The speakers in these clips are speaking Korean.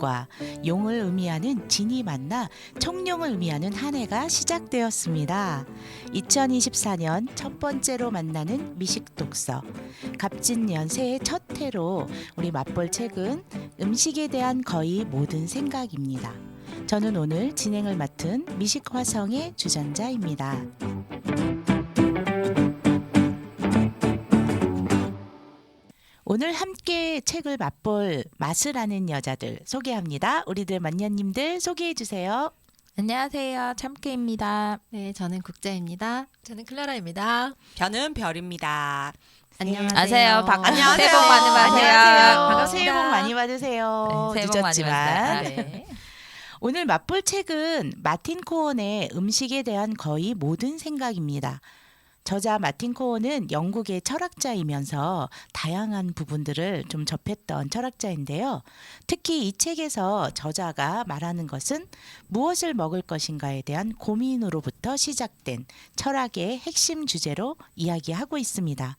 미식과 용을 의미하는 진이 만나 청룡을 의미하는 한 해가 시작되었습니다. 2024년 첫 번째로 만나는 미식 독서. 갑진년 새해 첫 해로 우리 맛볼 책은 음식에 대한 거의 모든 생각입니다. 저는 오늘 진행을 맡은 미식화성의 주전자입니다. 오늘 함께 책을 맛볼 맛을 아는 여자들 소개합니다. 우리들 만년님들 소개해 주세요. 안녕하세요. 참깨입니다. 네, 저는 국자입니다. 저는 클라라입니다. 저는 별입니다. 안녕하세요. 안녕하세요. 새해 복 많이 받으세요. 안녕하세요. 새해 복 많이 받으세요. 새해 복 많이 늦었지만. 받으세요. 네. 오늘 맛볼 책은 마틴 코언의 음식에 대한 거의 모든 생각입니다. 저자 마틴 코언은 영국의 철학자이면서 다양한 부분들을 좀 접했던 철학자인데요. 특히 이 책에서 저자가 말하는 것은 무엇을 먹을 것인가에 대한 고민으로부터 시작된 철학의 핵심 주제로 이야기하고 있습니다.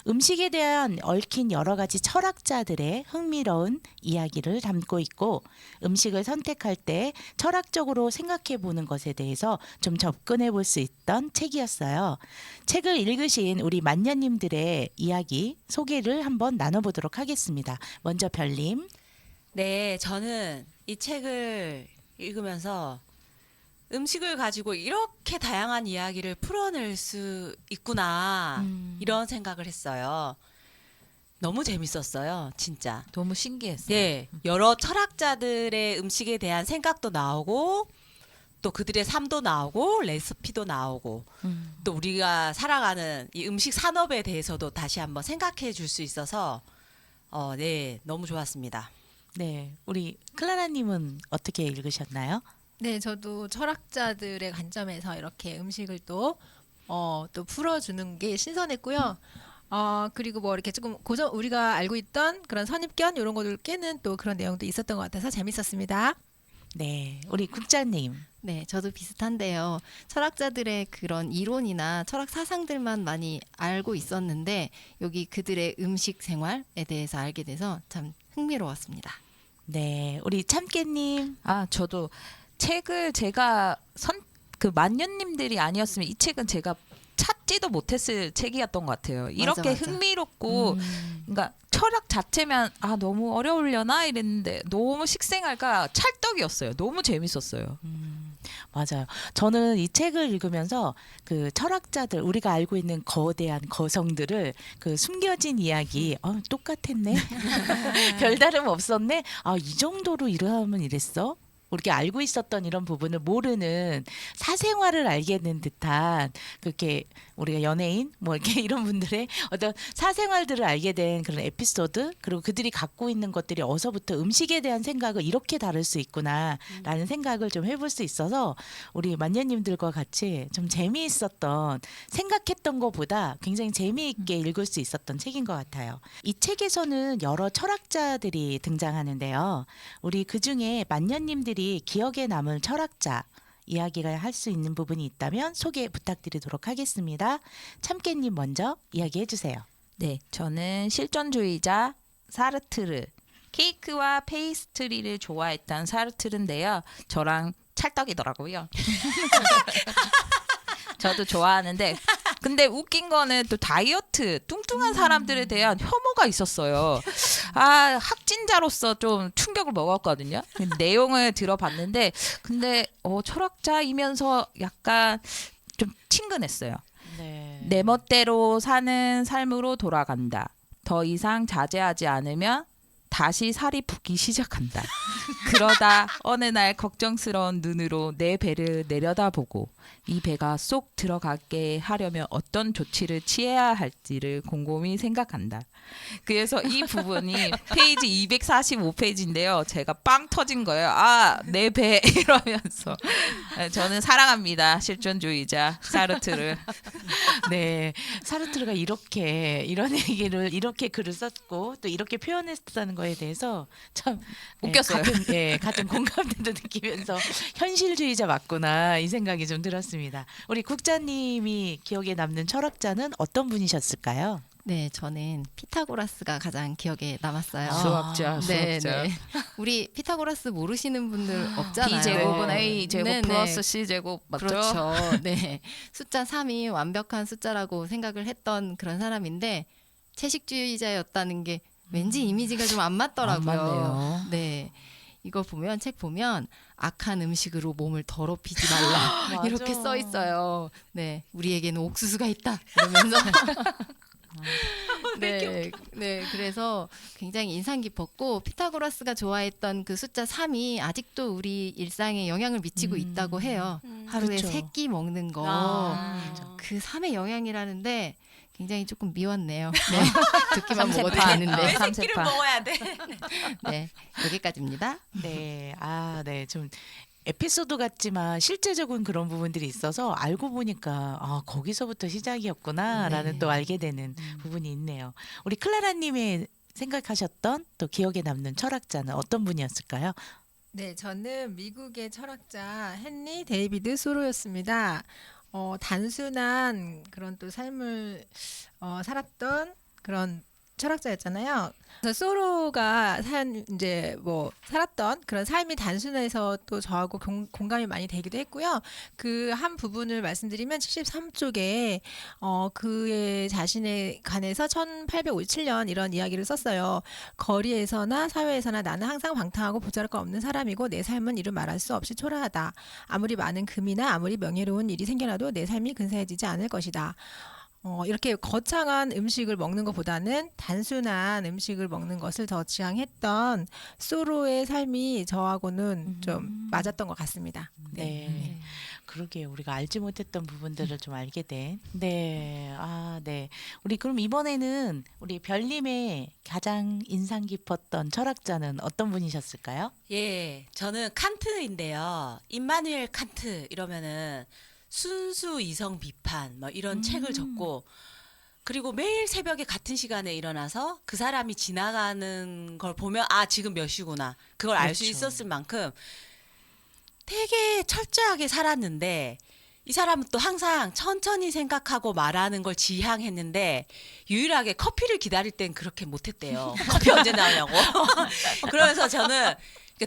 음식에 대한 얽힌 여러 가지 철학자들의 흥미로운 이야기를 담고 있고 음식을 선택할 때 철학적으로 생각해 보는 것에 대해서 좀 접근해 볼 수 있던 책이었어요. 책을 읽으신 우리 만년님들의 이야기 소개를 한번 나눠보도록 하겠습니다. 먼저 별님. 네, 저는 이 책을 읽으면서 음식을 가지고 이렇게 다양한 이야기를 풀어낼 수 있구나 이런 생각을 했어요. 너무 재밌었어요, 진짜. 너무 신기했어요. 네, 여러 철학자들의 음식에 대한 생각도 나오고 또 그들의 삶도 나오고 레시피도 나오고 또 우리가 살아가는 이 음식 산업에 대해서도 다시 한번 생각해 줄 수 있어서 네, 너무 좋았습니다. 네, 우리 클라라님은 어떻게 읽으셨나요? 네, 저도 철학자들의 관점에서 이렇게 음식을 또 풀어주는 게 신선했고요. 그리고 뭐 이렇게 조금 고전 우리가 알고 있던 그런 선입견 이런 것들 깨는 또 그런 내용도 있었던 것 같아서 재밌었습니다. 네, 우리 국장님. 네, 저도 비슷한데요. 철학자들의 그런 이론이나 철학 사상들만 많이 알고 있었는데 여기 그들의 음식 생활에 대해서 알게 돼서 참 흥미로웠습니다. 네, 우리 참깨님. 저도 책을 제가 그 만년님들이 아니었으면 이 책은 제가 찾지도 못했을 책이었던 것 같아요. 이렇게 맞아. 흥미롭고 그러니까 철학 자체면 너무 어려우려나 이랬는데 너무 식생활과 찰떡이었어요. 너무 재밌었어요. 맞아요. 저는 이 책을 읽으면서 그 철학자들 우리가 알고 있는 거대한 거성들을 그 숨겨진 이야기 똑같았네. 별다름 없었네. 이 정도로 이러면 이랬어. 우리가 알고 있었던 이런 부분을 모르는 사생활을 알게 된 듯한 그렇게 우리가 연예인 뭐 이렇게 이런 분들의 어떤 사생활들을 알게 된 그런 에피소드 그리고 그들이 갖고 있는 것들이 어서부터 음식에 대한 생각을 이렇게 다를 수 있구나라는 생각을 좀 해볼 수 있어서 우리 만년님들과 같이 좀 재미있었던 생각했던 것보다 굉장히 재미있게 읽을 수 있었던 책인 것 같아요. 이 책에서는 여러 철학자들이 등장하는데요. 우리 그중에 만년님들이 기억에 남을 철학자 이야기가 할 수 있는 부분이 있다면 소개 부탁드리도록 하겠습니다. 참깨님 먼저 이야기해 주세요. 네, 저는 실존주의자 사르트르, 케이크와 페이스트리를 좋아했던 사르트르인데요. 저랑 찰떡이더라고요. 저도 좋아하는데 근데 웃긴 거는 또 다이어트 뚱뚱한 사람들에 대한 혐오가 있었어요. 학진자로서 좀 충격을 먹었거든요. 내용을 들어봤는데 근데 철학자이면서 약간 좀 친근했어요. 네. 내 멋대로 사는 삶으로 돌아간다. 더 이상 자제하지 않으면 다시 살이 붙기 시작한다. 그러다 어느 날 걱정스러운 눈으로 내 배를 내려다보고 이 배가 쏙 들어가게 하려면 어떤 조치를 취해야 할지를 곰곰이 생각한다. 그래서 이 부분이 페이지 245페이지인데요. 제가 빵 터진 거예요. 내 배 이러면서. 저는 사랑합니다. 실존주의자 사르트르. 네, 사르트르가 이런 얘기를 이렇게 글을 썼고 또 이렇게 표현했다는 거에 대해서 참 웃겼어요. 같은 공감대도 느끼면서 현실주의자 맞구나 이 생각이 좀 들었습니다. 우리 국자님이 기억에 남는 철학자는 어떤 분이셨을까요? 네, 저는 피타고라스가 가장 기억에 남았어요. 수학자, 네, 수학자. 네. 우리 피타고라스 모르시는 분들 없잖아요. B 제곱은 A 제곱 네, 네. 플러스 C 제곱 맞죠? 그렇죠. 네. 숫자 3이 완벽한 숫자라고 생각을 했던 그런 사람인데 채식주의자였다는 게 왠지 이미지가 좀 안 맞더라고요. 안 맞네요. 네. 이거 보면 책 보면 악한 음식으로 몸을 더럽히지 말라 이렇게 써 있어요. 네, 우리에게는 옥수수가 있다 이러면서 네, 네, 그래서 굉장히 인상 깊었고 피타고라스가 좋아했던 그 숫자 3이 아직도 우리 일상에 영향을 미치고 있다고 해요. 하루에 그렇죠. 3끼 먹는 거. 아. 그 3의 영향이라는데 굉장히 조금 미웠네요. 네. 듣기만 먹어도 삼세파. 되는데. 왜 삼세파. 새끼를 먹어야 돼? 네, 여기까지입니다. 네, 네, 좀 에피소드 같지만 실제적인 그런 부분들이 있어서 알고 보니까 거기서부터 시작이었구나라는 네. 또 알게 되는 부분이 있네요. 우리 클라라님의 생각하셨던 또 기억에 남는 철학자는 어떤 분이었을까요? 네, 저는 미국의 철학자 헨리 데이비드 소로였습니다. 단순한 그런 또 삶을 살았던 그런 철학자였잖아요. 그래서 소로가 이제 뭐 살았던 그런 삶이 단순해서 또 저하고 공감이 많이 되기도 했고요. 그 한 부분을 말씀드리면 73쪽에 그의 자신에 관해서 1857년 이런 이야기를 썼어요. 거리에서나 사회에서나 나는 항상 방탕하고 보잘것 없는 사람이고 내 삶은 이루 말할 수 없이 초라하다. 아무리 많은 금이나 아무리 명예로운 일이 생겨나도 내 삶이 근사해지지 않을 것이다. 이렇게 거창한 음식을 먹는 것보다는 단순한 음식을 먹는 것을 더 지향했던 소로의 삶이 저하고는 좀 맞았던 것 같습니다. 네. 그러게요. 우리가 알지 못했던 부분들을 좀 알게 된. 네. 네. 우리 그럼 이번에는 우리 별님의 가장 인상 깊었던 철학자는 어떤 분이셨을까요? 예, 저는 칸트인데요. 임마누엘 칸트 이러면은 순수 이성 비판 뭐 이런 책을 적고 그리고 매일 새벽에 같은 시간에 일어나서 그 사람이 지나가는 걸 보면 지금 몇 시구나 그걸 알 수 그렇죠. 있었을 만큼 되게 철저하게 살았는데 이 사람은 또 항상 천천히 생각하고 말하는 걸 지향했는데 유일하게 커피를 기다릴 땐 그렇게 못했대요. 커피 언제 나오냐고. 그러면서 저는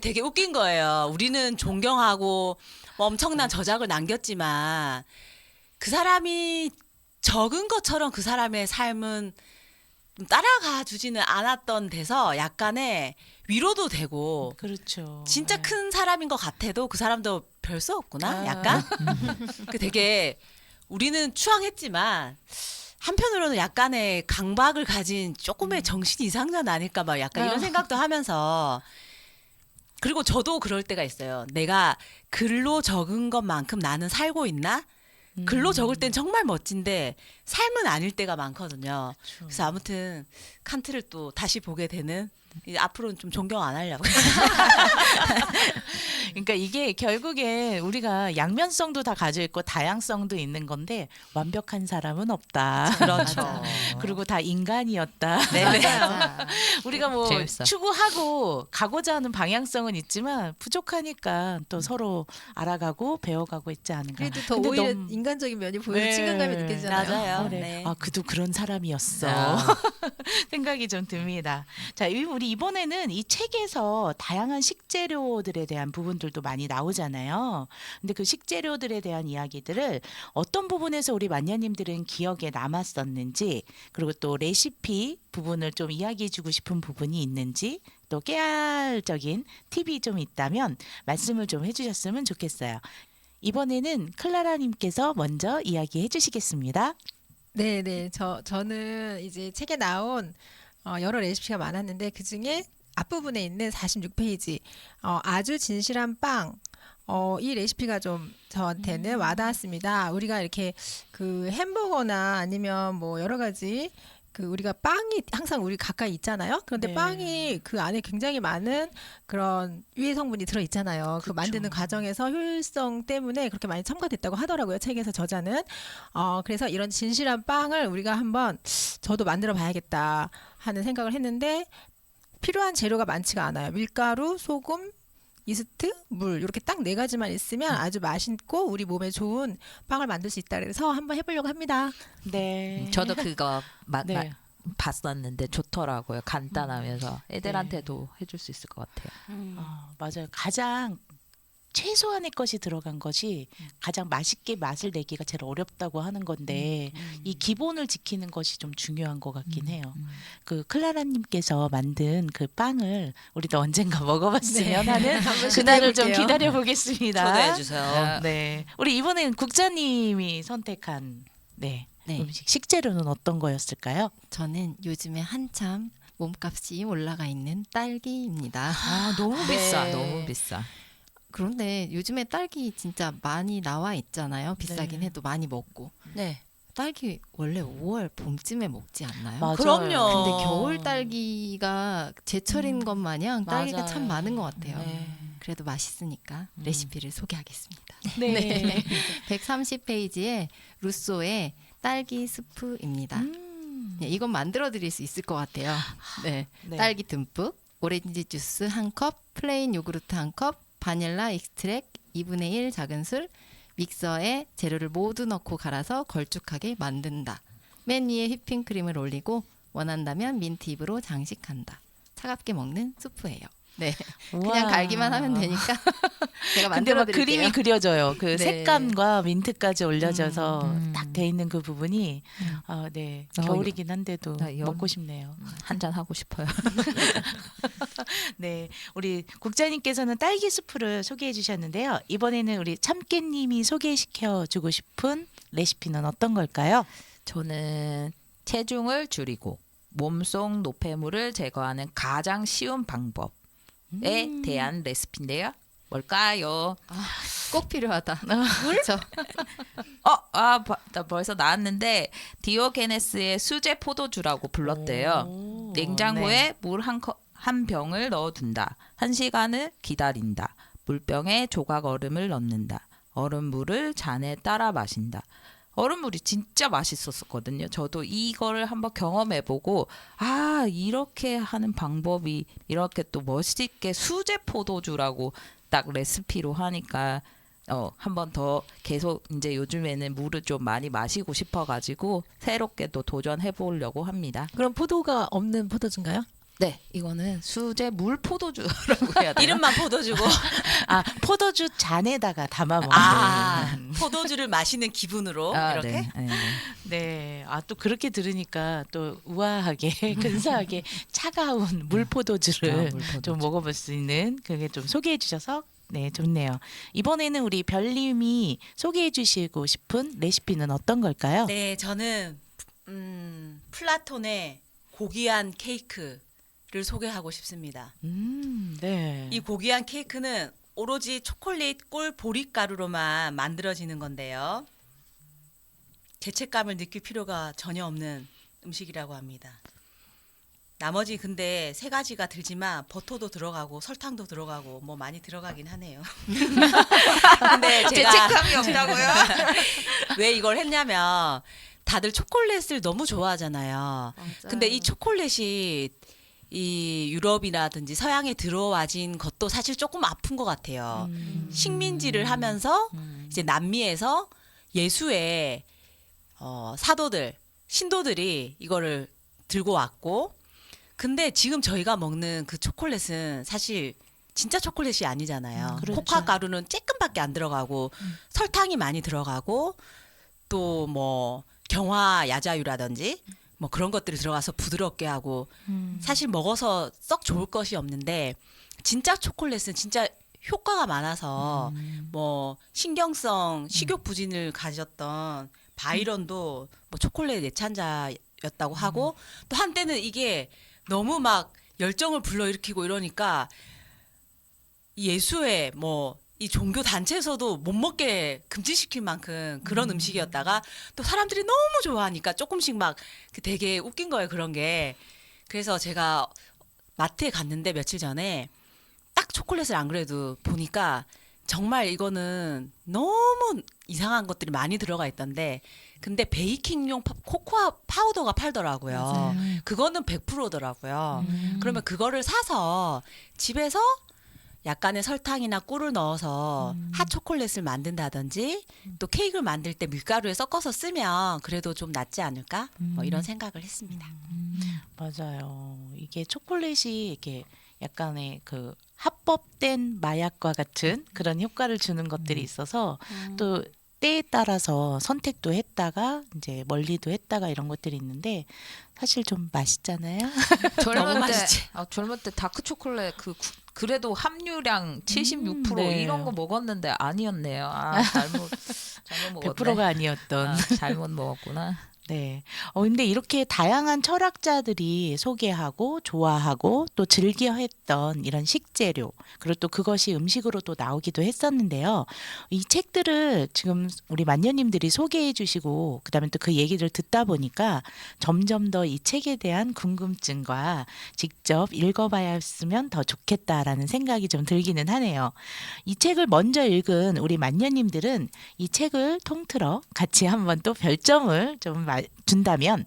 되게 웃긴 거예요. 우리는 존경하고 뭐 엄청난 저작을 남겼지만 그 사람이 적은 것처럼 그 사람의 삶은 좀 따라가 주지는 않았던 데서 약간의 위로도 되고 그렇죠. 진짜 네. 큰 사람인 것 같아도 그 사람도 별 수 없구나 아. 약간 그 되게 우리는 추앙했지만 한편으로는 약간의 강박을 가진 조금의 정신 이상자는 아닐까 막 약간 이런 생각도 하면서 그리고 저도 그럴 때가 있어요. 내가 글로 적은 것만큼 나는 살고 있나? 글로 적을 땐 정말 멋진데 삶은 아닐 때가 많거든요. 그렇죠. 그래서 아무튼 칸트를 또 다시 보게 되는 이제 앞으로는 좀 존경 안 하려고. 그러니까 이게 결국에 우리가 양면성도 다 가지고 있고 다양성도 있는 건데 완벽한 사람은 없다. 그렇죠. 그리고 다 인간이었다. 네. 맞아. 우리가 뭐 재밌어. 추구하고 가고자 하는 방향성은 있지만 부족하니까 또 서로 알아가고 배워가고 있지 않은가. 그래도 더 근데 오히려 너무- 인간적인 면이 보여서 네. 친근감이 느껴지잖아요. 맞아요. 그래. 네. 그도 그런 사람이었어. 아. 생각이 좀 듭니다. 자, 우리 이번에는 이 책에서 다양한 식재료들에 대한 부분들도 많이 나오잖아요. 근데 그 식재료들에 대한 이야기들을 어떤 부분에서 우리 만녀님들은 기억에 남았었는지, 그리고 또 레시피 부분을 좀 이야기해주고 싶은 부분이 있는지, 또 깨알적인 팁이 좀 있다면 말씀을 좀 해주셨으면 좋겠어요. 이번에는 클라라님께서 먼저 이야기해 주시겠습니다. 네. 저는 이제 책에 나온 여러 레시피가 많았는데 그 중에 앞부분에 있는 46페이지 아주 진실한 빵. 이 레시피가 좀 저한테는 와닿았습니다. 우리가 이렇게 그 햄버거나 아니면 뭐 여러 가지 그 우리가 빵이 항상 우리 가까이 있잖아요. 그런데 네. 빵이 그 안에 굉장히 많은 그런 유해 성분이 들어 있잖아요. 그 그쵸. 만드는 과정에서 효율성 때문에 그렇게 많이 첨가됐다고 하더라고요. 책에서 저자는. 그래서 이런 진실한 빵을 우리가 한번 저도 만들어 봐야겠다 하는 생각을 했는데 필요한 재료가 많지가 않아요. 밀가루, 소금, 이스트, 물 이렇게 딱 네 가지만 있으면 아주 맛있고 우리 몸에 좋은 빵을 만들 수 있다 그래서 한번 해보려고 합니다. 네. 저도 그거 네. 봤었는데 좋더라고요. 간단하면서 애들한테도 해줄 수 있을 것 같아요. 맞아요. 가장 최소한의 것이 들어간 것이 가장 맛있게 맛을 내기가 제일 어렵다고 하는 건데 이 기본을 지키는 것이 좀 중요한 것 같긴 해요. 그 클라라님께서 만든 그 빵을 우리도 언젠가 먹어봤으면 하는 그날을 좀 기다려 보겠습니다. 초대해 주세요. 네, 우리 이번엔 국장님이 선택한 네. 음식 식재료는 어떤 거였을까요? 저는 요즘에 한참 몸값이 올라가 있는 딸기입니다. 너무 네. 비싸, 너무 비싸. 그런데 요즘에 딸기 진짜 많이 나와 있잖아요. 비싸긴 네. 해도 많이 먹고. 네. 딸기 원래 5월 봄쯤에 먹지 않나요? 맞아요. 그럼요. 근데 겨울 딸기가 제철인 것 마냥 딸기가 맞아요. 참 많은 것 같아요. 네. 그래도 맛있으니까 레시피를 소개하겠습니다. 네. 130페이지에 루소의 딸기 스프입니다. 네, 이건 만들어 드릴 수 있을 것 같아요. 네. 네. 딸기 듬뿍, 오렌지 주스 1컵, 플레인 요구르트 1컵, 바닐라 익스트랙 2분의 1 작은 술, 믹서에 재료를 모두 넣고 갈아서 걸쭉하게 만든다. 맨 위에 휘핑크림을 올리고 원한다면 민트잎으로 장식한다. 차갑게 먹는 수프예요. 네, 그냥 우와. 갈기만 하면 되니까 제가 근데 막 만들어 드릴게요. 그림이 그려져요. 그 네. 색감과 민트까지 올려져서 음. 딱 돼 있는 그 부분이 네 겨울이긴 한데도 나 연- 먹고 싶네요. 한잔 하고 싶어요. 네, 우리 국장님께서는 딸기 수프를 소개해 주셨는데요. 이번에는 우리 참깨님이 소개시켜 주고 싶은 레시피는 어떤 걸까요? 저는 체중을 줄이고 몸속 노폐물을 제거하는 가장 쉬운 방법에 대한 레시피인데요. 뭘까요? 꼭 필요하다. 그렇죠. 나 벌써 나왔는데 디오게네스의 수제 포도주라고 불렀대요. 오, 냉장고에 네. 물 한 병을 넣어둔다. 1시간을 기다린다. 물병에 조각 얼음을 넣는다. 얼음물을 잔에 따라 마신다. 얼음물이 진짜 맛있었거든요. 저도 이거를 한번 경험해보고 이렇게 하는 방법이 이렇게 또 멋있게 수제 포도주라고 딱 레시피로 하니까 한 번 더 계속 이제 요즘에는 물을 좀 많이 마시고 싶어가지고 새롭게 또 도전해보려고 합니다. 그럼 포도가 없는 포도주인가요? 네, 이거는 수제 물 포도주라고 해야 돼요. 이름만 포도주고 포도주 잔에다가 담아 먹는. 포도주를 마시는 기분으로 이렇게. 네, 네, 네. 네, 또 그렇게 들으니까 또 우아하게 근사하게 차가운 물 포도주를 물포도주. 좀 먹어볼 수 있는 그게 좀 소개해 주셔서 네 좋네요. 이번에는 우리 별님이 소개해 주시고 싶은 레시피는 어떤 걸까요? 네, 저는 플라톤의 고귀한 케이크를 소개하고 싶습니다. 네. 이 고귀한 케이크는 오로지 초콜릿 꿀 보리가루로만 만들어지는 건데요. 죄책감을 느낄 필요가 전혀 없는 음식이라고 합니다. 나머지 근데 세 가지가 들지만 버터도 들어가고 설탕도 들어가고 뭐 많이 들어가긴 하네요. 근데 제가 죄책감이 없다고요? 왜 이걸 했냐면 다들 초콜릿을 너무 좋아하잖아요. 근데 이 초콜릿이 이 유럽이라든지 서양에 들어와진 것도 사실 조금 아픈 것 같아요. 식민지를 하면서 이제 남미에서 예수의 사도들, 신도들이 이거를 들고 왔고, 근데 지금 저희가 먹는 그 초콜릿은 사실 진짜 초콜릿이 아니잖아요. 그렇죠. 코코아 가루는 조금밖에 안 들어가고 설탕이 많이 들어가고 또 뭐 경화 야자유라든지 뭐 그런 것들이 들어가서 부드럽게 하고 사실 먹어서 썩 좋을 것이 없는데 진짜 초콜릿은 진짜 효과가 많아서 뭐 신경성 식욕 부진을 가졌던 바이런도 뭐 초콜릿 내찬자였다고 하고 또 한때는 이게 너무 막 열정을 불러일으키고 이러니까 예수의 뭐 이 종교 단체에서도 못 먹게 금지시킬 만큼 그런 음식이었다가 또 사람들이 너무 좋아하니까 조금씩 막 되게 웃긴 거예요, 그런 게. 그래서 제가 마트에 갔는데 며칠 전에 딱 초콜릿을 안 그래도 보니까 정말 이거는 너무 이상한 것들이 많이 들어가 있던데 근데 베이킹용 코코아 파우더가 팔더라고요. 맞아요. 그거는 100%더라고요. 그러면 그거를 사서 집에서 약간의 설탕이나 꿀을 넣어서 핫초콜릿을 만든다든지 또 케이크를 만들 때 밀가루에 섞어서 쓰면 그래도 좀 낫지 않을까? 뭐 이런 생각을 했습니다. 맞아요. 이게 초콜릿이 이렇게 약간의 그 합법된 마약과 같은 그런 효과를 주는 것들이 있어서 또 때에 따라서 선택도 했다가 이제 멀리도 했다가 이런 것들이 있는데 사실 좀 맛있잖아요. 젊은 때 맛있지. 젊은 때 다크 초콜릿 그래도 함유량 76% 네. 이런 거 먹었는데 아니었네요. 잘못 먹었네. 100%가 아니었던. 잘못 먹었구나. 네. 근데 이렇게 다양한 철학자들이 소개하고 좋아하고 또 즐겨 했던 이런 식재료, 그리고 또 그것이 음식으로 또 나오기도 했었는데요. 이 책들을 지금 우리 만녀님들이 소개해 주시고, 그 다음에 또 그 얘기를 듣다 보니까 점점 더 이 책에 대한 궁금증과 직접 읽어봐야 했으면 더 좋겠다라는 생각이 좀 들기는 하네요. 이 책을 먼저 읽은 우리 만녀님들은 이 책을 통틀어 같이 한번 또 별점을 좀 준다면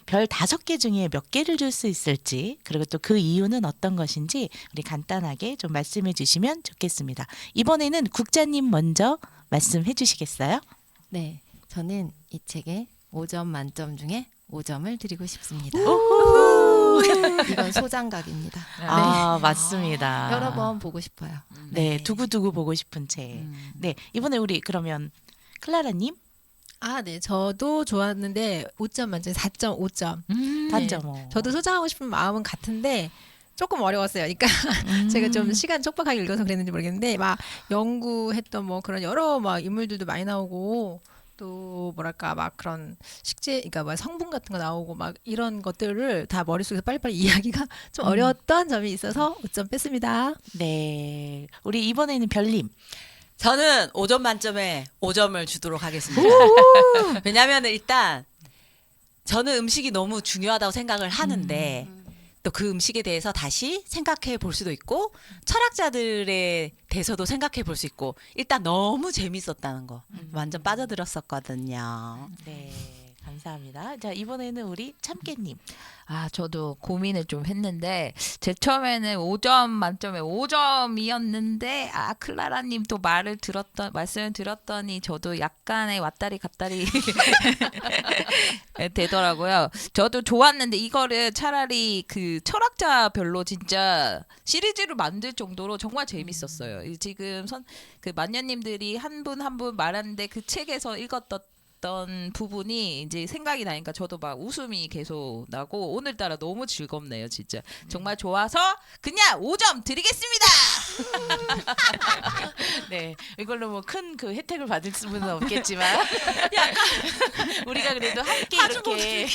별 5개 중에 몇 개를 줄 수 있을지, 그리고 또 그 이유는 어떤 것인지 우리 간단하게 좀 말씀해 주시면 좋겠습니다. 이번에는 국자님 먼저 말씀해 주시겠어요? 네, 저는 이 책에 5점 만점 중에 5점을 드리고 싶습니다. 이건 소장각입니다. 아, 맞습니다. 여러 번 보고 싶어요. 네, 두고두고 보고 싶은 책. 네, 이번에 우리 그러면 클라라님 네. 저도 좋았는데 5점 만점에 4.5점. 단점. 네. 저도 소장하고 싶은 마음은 같은데 조금 어려웠어요. 그러니까 제가 좀 시간 촉박하게 읽어서 그랬는지 모르겠는데 막 연구했던 뭐 그런 여러 막 인물들도 많이 나오고 또 뭐랄까 막 그런 그러니까 뭐 성분 같은 거 나오고 막 이런 것들을 다 머릿속에서 빨리빨리 이야기가 좀 어려웠던 점이 있어서 5점 뺐습니다. 네, 우리 이번에는 별님. 저는 5점 만점에 5점을 주도록 하겠습니다. 왜냐하면 일단 저는 음식이 너무 중요하다고 생각을 하는데 또 그 음식에 대해서 다시 생각해 볼 수도 있고 철학자들에 대해서도 생각해 볼 수 있고 일단 너무 재밌었다는 거 완전 빠져들었었거든요. 네, 감사합니다. 자, 이번에는 우리 참깨님. 저도 고민을 좀 했는데 제 처음에는 5점 만점에 5점이었는데 클라라님 또 말씀을 들었더니 저도 약간의 왔다리 갔다리 되더라고요. 저도 좋았는데 이거를 차라리 그 철학자별로 진짜 시리즈로 만들 정도로 정말 재밌었어요. 지금 그 만녀님들이 한 분 한 분 말하는데 그 책에서 읽었던 부분이 이제 생각이 나니까 저도 막 웃음이 계속 나고 오늘따라 너무 즐겁네요. 진짜 정말 좋아서 그냥 5점 드리겠습니다. 네, 이걸로 뭐 큰 그 혜택을 받을 수는 없겠지만 우리가 그래도 함께 이렇게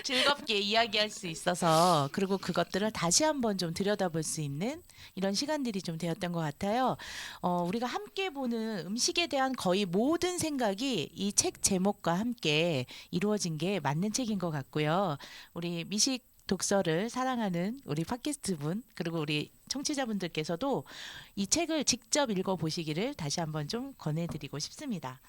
즐겁게 이야기할 수 있어서, 그리고 그것들을 다시 한번 좀 들여다볼 수 있는 이런 시간들이 좀 되었던 것 같아요. 우리가 함께 보는 음식에 대한 거의 모든 생각이 이 책 제목과 함께 이루어진 게 맞는 책인 것 같고요. 우리 미식 독서를 사랑하는 우리 팟캐스트 분, 그리고 우리 청취자분들께서도 이 책을 직접 읽어보시기를 다시 한번 좀 권해드리고 싶습니다.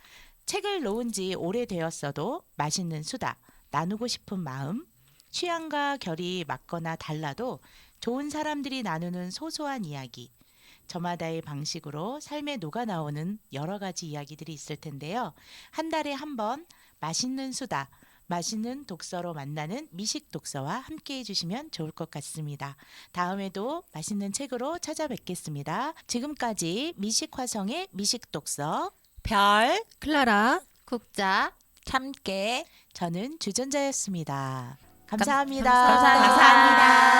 책을 놓은 지 오래되었어도 맛있는 수다, 나누고 싶은 마음, 취향과 결이 맞거나 달라도 좋은 사람들이 나누는 소소한 이야기, 저마다의 방식으로 삶에 녹아나오는 여러 가지 이야기들이 있을 텐데요. 한 달에 한 번 맛있는 수다, 맛있는 독서로 만나는 미식 독서와 함께 해주시면 좋을 것 같습니다. 다음에도 맛있는 책으로 찾아뵙겠습니다. 지금까지 미식화성의 미식 독서 별 클라라. 국자 참깨 저는 주전자였습니다. 감사합니다. 감사합니다.